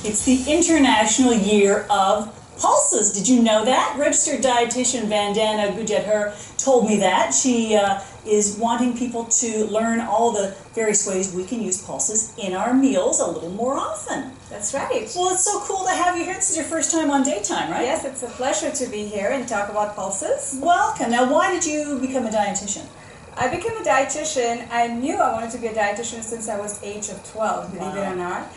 It's the International Year of Pulses. Did you know that? Registered dietitian Vandana Gujadhur told me that. She is wanting people to learn all the various ways we can use pulses in our meals a little more often. That's right. Well, it's so cool to have you here. This is your first time on Daytime, right? Yes, it's a pleasure to be here and talk about pulses. Welcome. Now, why did you become a dietitian? I became a dietitian. I knew I wanted to be a dietitian since I was age of 12, believe it or not.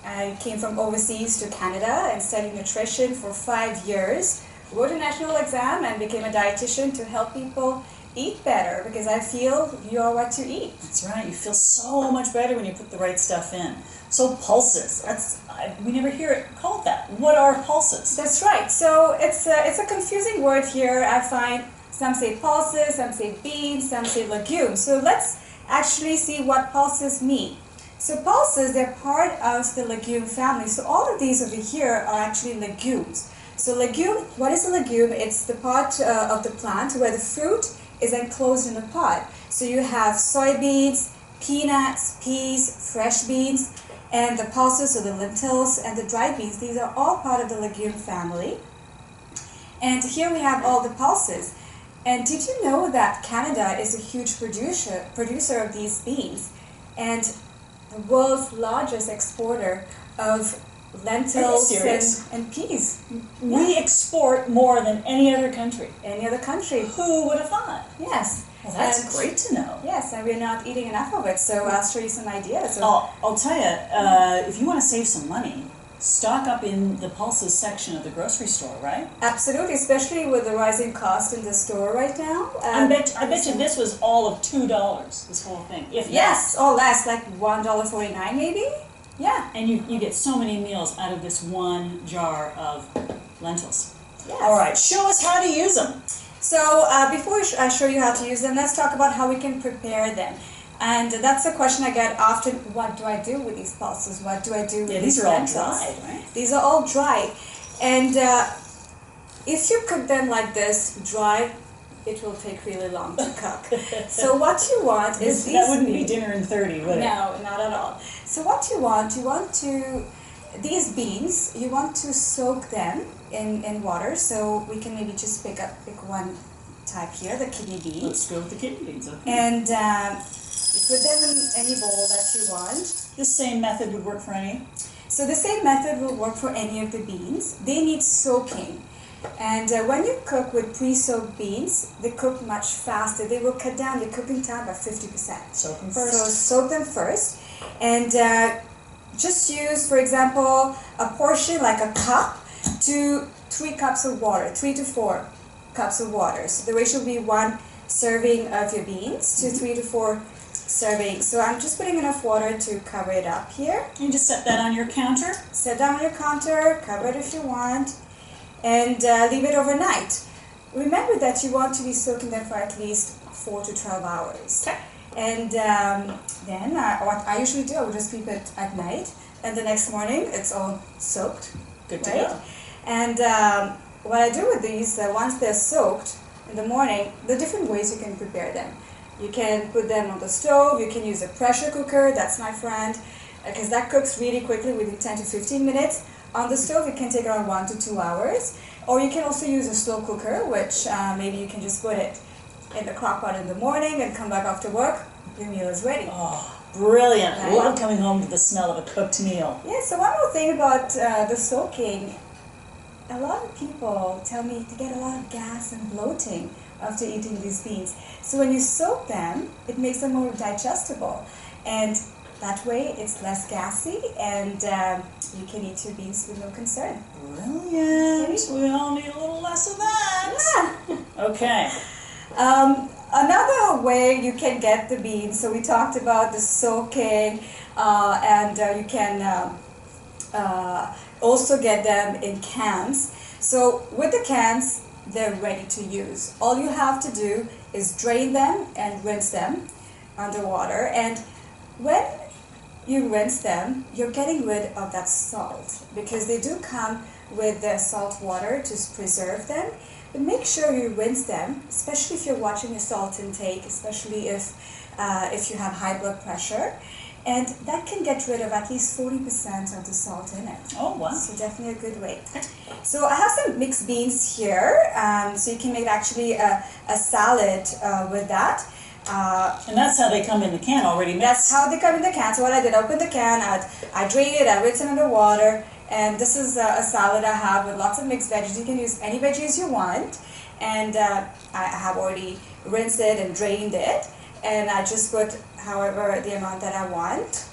I came from overseas to Canada and studied nutrition for 5 years, wrote a national exam and became a dietitian to help people eat better because I feel you are what you eat. That's right. You feel so much better when you put the right stuff in. So pulses, we never hear it called that. What are pulses? That's right. So it's a confusing word here. I find some say pulses, some say beans, some say legumes. So let's actually see what pulses mean. So pulses, they're part of the legume family. So all of these over here are actually legumes. So legume, what is a legume? It's the part of the plant where the fruit is enclosed in a pod. So you have soybeans, peanuts, peas, fresh beans, and the pulses, or the lentils, and the dried beans. These are all part of the legume family. And here we have all the pulses. And did you know that Canada is a huge producer of these beans? And the world's largest exporter of lentils and peas. We export more than any other country. Any other country. Who would have thought? Yes. Well, that's great to know. Yes, and we're not eating enough of it, so I'll show you some ideas. I'll tell you, if you want to save some money, stock up in the pulses section of the grocery store, right? Absolutely, especially with the rising cost in the store right now. I bet you this was all of $2, this whole thing. Yes, or less, like $1.49 maybe? Yeah. And you get so many meals out of this one jar of lentils. Yes. All right, show us how to use them. So before I show you how to use them, let's talk about how we can prepare them. And that's a question I get often, what do I do with these pulses? What do I do with these lentils? These are all dried, right? These are all dried. And if you cook them like this, dry, it will take really long to cook. So what you want is these... That wouldn't be dinner in 30, would it? No, not at all. So what you want to... These beans, you want to soak them in water. So we can maybe just pick one type here, the kidney beans. Let's go with the kidney beans, okay. And you put them in any bowl that you want. The same method would work for any? So the same method will work for any of the beans. They need soaking. And when you cook with pre-soaked beans, they cook much faster. They will cut down your cooking time by 50%. Soak them first. So soak them first. And just use, for example, a portion like a cup to 3 cups of water, 3 to 4 cups of water. So the ratio will be 1 serving of your beans to 3 to 4 servings. So I'm just putting enough water to cover it up here. You just set that on your counter? Set down on your counter, cover it if you want, and leave it overnight. Remember that you want to be soaking them for at least 4 to 12 hours. Okay. And then what I usually do, I would just keep it at night, and the next morning it's all soaked. Good to right? go. And what I do with these, once they're soaked in the morning, the different ways you can prepare them. You can put them on the stove, you can use a pressure cooker, that's my friend, because that cooks really quickly within 10 to 15 minutes. On the stove, it can take around 1 to 2 hours. Or you can also use a slow cooker, which maybe you can just put it in the crock pot in the morning and come back after work, your meal is ready. Oh, brilliant. Right? Love coming home to the smell of a cooked meal. Yeah, so one more thing about the soaking. A lot of people tell me to get a lot of gas and bloating after eating these beans. So when you soak them, it makes them more digestible. And that way it's less gassy and you can eat your beans with no concern. Brilliant. Okay. We all need a little less of that. Yeah. Okay. Another way you can get the beans, so we talked about the soaking and you can also get them in cans. So with the cans, they're ready to use. All you have to do is drain them and rinse them underwater. And when you rinse them, you're getting rid of that salt because they do come with the salt water to preserve them. But make sure you rinse them, especially if you're watching your salt intake, especially if you have high blood pressure. and that can get rid of at least 40% of the salt in it. Oh, wow. So definitely a good way. So I have some mixed beans here, so you can make actually a salad with that. And that's how they come in the can already mixed. That's how they come in the can. So what I did, I opened the can, I drained it, I rinsed it under water, and this is a salad I have with lots of mixed veggies. You can use any veggies you want, and I have already rinsed it and drained it, and I just put however the amount that I want.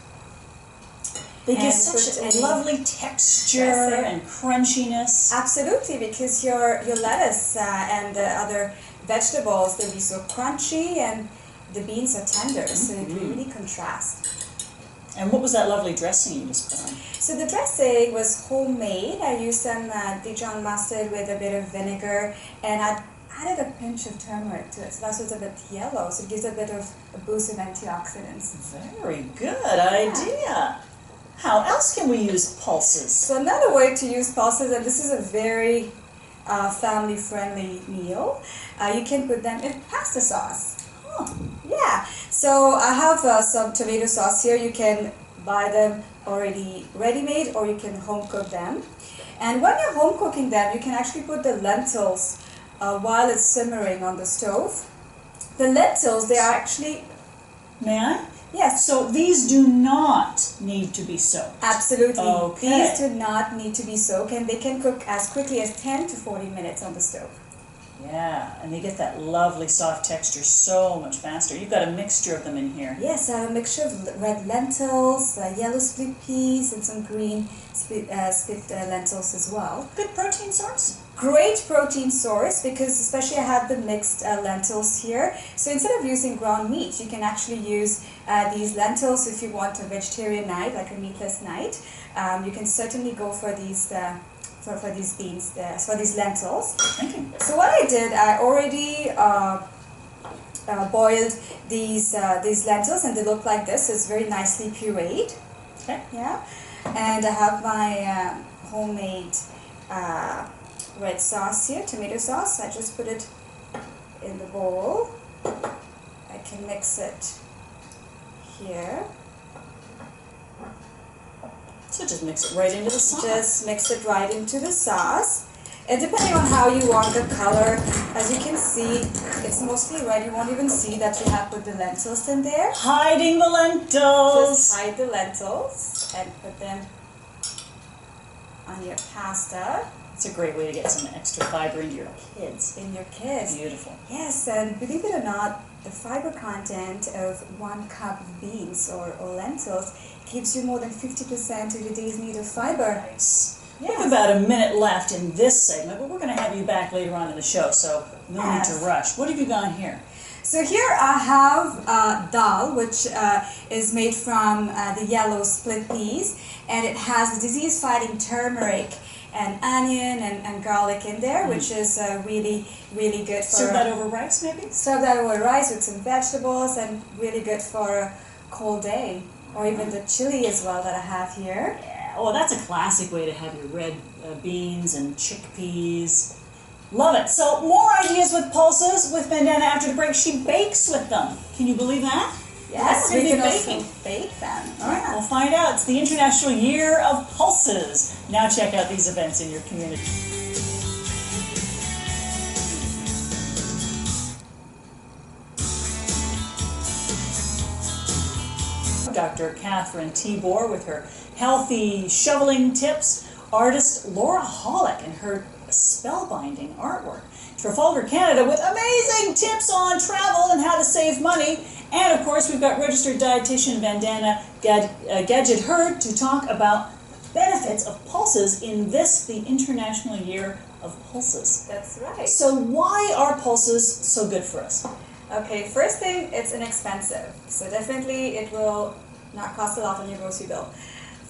They give such a lovely texture and crunchiness. Absolutely, because your lettuce and the other vegetables, they'll be so crunchy, and the beans are tender, so it really contrasts. And what was that lovely dressing you just put on? So the dressing was homemade. I used some Dijon mustard with a bit of vinegar, and I added a pinch of turmeric to it, so that's what's a bit yellow, so it gives a bit of a boost of antioxidants. Very good idea. How else can we use pulses? So another way to use pulses, and this is a very family-friendly meal, you can put them in pasta sauce. Huh. Yeah, so I have some tomato sauce here. You can buy them already ready-made, or you can home cook them. And when you're home cooking them, you can actually put the lentils while it's simmering on the stove. The lentils, they are actually... May I? Yes. So these do not need to be soaked? Absolutely. Okay. These do not need to be soaked, and they can cook as quickly as 10 to 40 minutes on the stove. Yeah, and they get that lovely soft texture so much faster. You've got a mixture of them in here. Yes, I have a mixture of red lentils, yellow split peas, and some green split lentils as well. Good protein source? Great protein source, because especially I have the mixed lentils here. So instead of using ground meat, you can actually use these lentils if you want a vegetarian night, like a meatless night. You can certainly go for these for these beans, for these lentils. Okay. So what I did, I already boiled these lentils, and they look like this. It's very nicely pureed. Okay. Yeah, and I have my homemade red sauce here, tomato sauce. I just put it in the bowl. I can mix it here. So just mix it right into the sauce. Just mix it right into the sauce. And depending on how you want the color, as you can see, it's mostly red. You won't even see that you have put the lentils in there. Hiding the lentils. Just hide the lentils and put them on your pasta. It's a great way to get some extra fiber into your kids. Beautiful. Yes, and believe it or not, the fiber content of 1 cup of beans or lentils gives you more than 50% of your day's need of fiber. Nice. We have about a minute left in this segment, but we're going to have you back later on in the show, so no need to rush. What have you got here? So here I have dal, which is made from the yellow split peas, and it has the disease-fighting turmeric and onion and garlic in there, which is really, really good for... Serve that over rice, maybe? Serve that over rice with some vegetables, and really good for a cold day. Or even the chili as well that I have here. Yeah, well, that's a classic way to have your red beans and chickpeas. Love it. So, more ideas with pulses with Vandana after the break. She bakes with them. Can you believe that? Yes, we can also bake them. All right, we'll find out. It's the International Year of Pulses. Now check out these events in your community. Dr. Catherine Tibor with her healthy shoveling tips, artist Laura Hollick and her spellbinding artwork, Trafalgar, Canada with amazing tips on travel and how to save money, and of course we've got registered dietitian Vandana Gujadhur to talk about benefits of pulses in this, the International Year of Pulses. That's right. So why are pulses so good for us? Okay, first thing, it's inexpensive. So definitely it will not cost a lot on your grocery bill.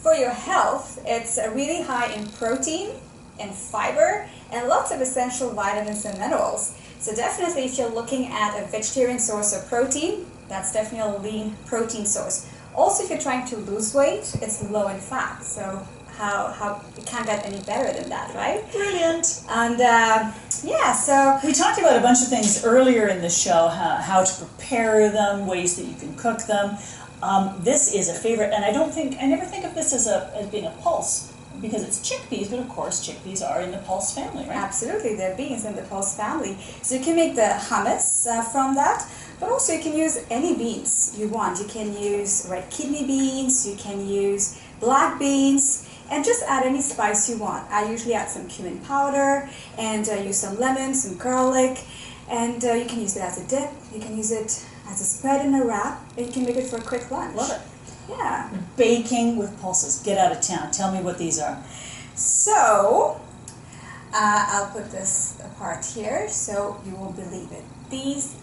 For your health, it's really high in protein and fiber and lots of essential vitamins and minerals. So definitely if you're looking at a vegetarian source of protein, that's definitely a lean protein source. Also, if you're trying to lose weight, it's low in fat. So how it can't get any better than that, right? Brilliant. And yeah, so We talked about a bunch of things earlier in the show, how to prepare them, ways that you can cook them. This is a favorite, and I never think of this as being a pulse, because it's chickpeas, but of course chickpeas are in the pulse family, right? absolutely, they're beans in the pulse family. So you can make the hummus from that, but also you can use any beans you want. You can use red kidney beans, you can use black beans, and just add any spice you want. I usually add some cumin powder and use some lemon, some garlic, and you can use it as a dip, you can use it as a spread in a wrap, and you can make it for a quick lunch. Love it. Yeah. Baking with pulses. Get out of town. Tell me what these are. So, I'll put this apart here so you won't believe it. These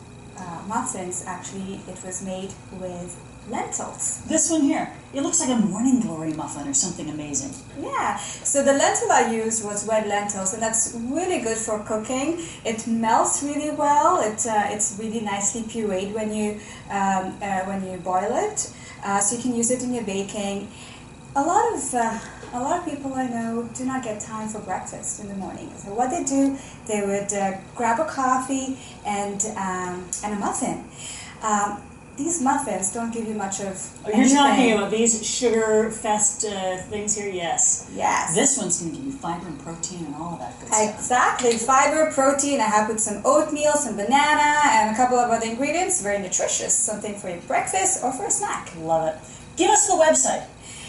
muffins, actually, it was made with lentils. This one here. It looks like a morning glory muffin or something amazing. Yeah, so the lentil I used was red lentils, and that's really good for cooking. It melts really well. It's really nicely pureed when you boil it. So you can use it in your baking. A lot of people I know do not get time for breakfast in the morning. So what they do, they would grab a coffee and a muffin. These muffins don't give you much of You're talking about these sugar fest things here? Yes. Yes. This one's going to give you fiber and protein and all of that good stuff. Exactly. Fiber, protein. I have put some oatmeal, some banana, and a couple of other ingredients. Very nutritious. Something for your breakfast or for a snack. Love it. Give us the website.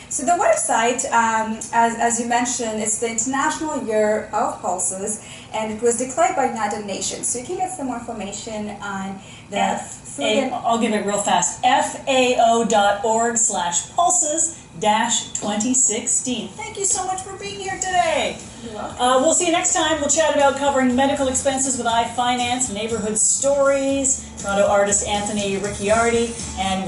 So the website, as you mentioned, it's the International Year of Pulses, and it was declared by United Nations. So you can get some more information on the food and... I'll give it real fast. FAO.org/pulses-2016. Thank you so much for being here today. You're welcome. We'll see you next time. We'll chat about covering medical expenses with iFinance, neighborhood stories, Toronto artist Anthony Ricciardi, and we'll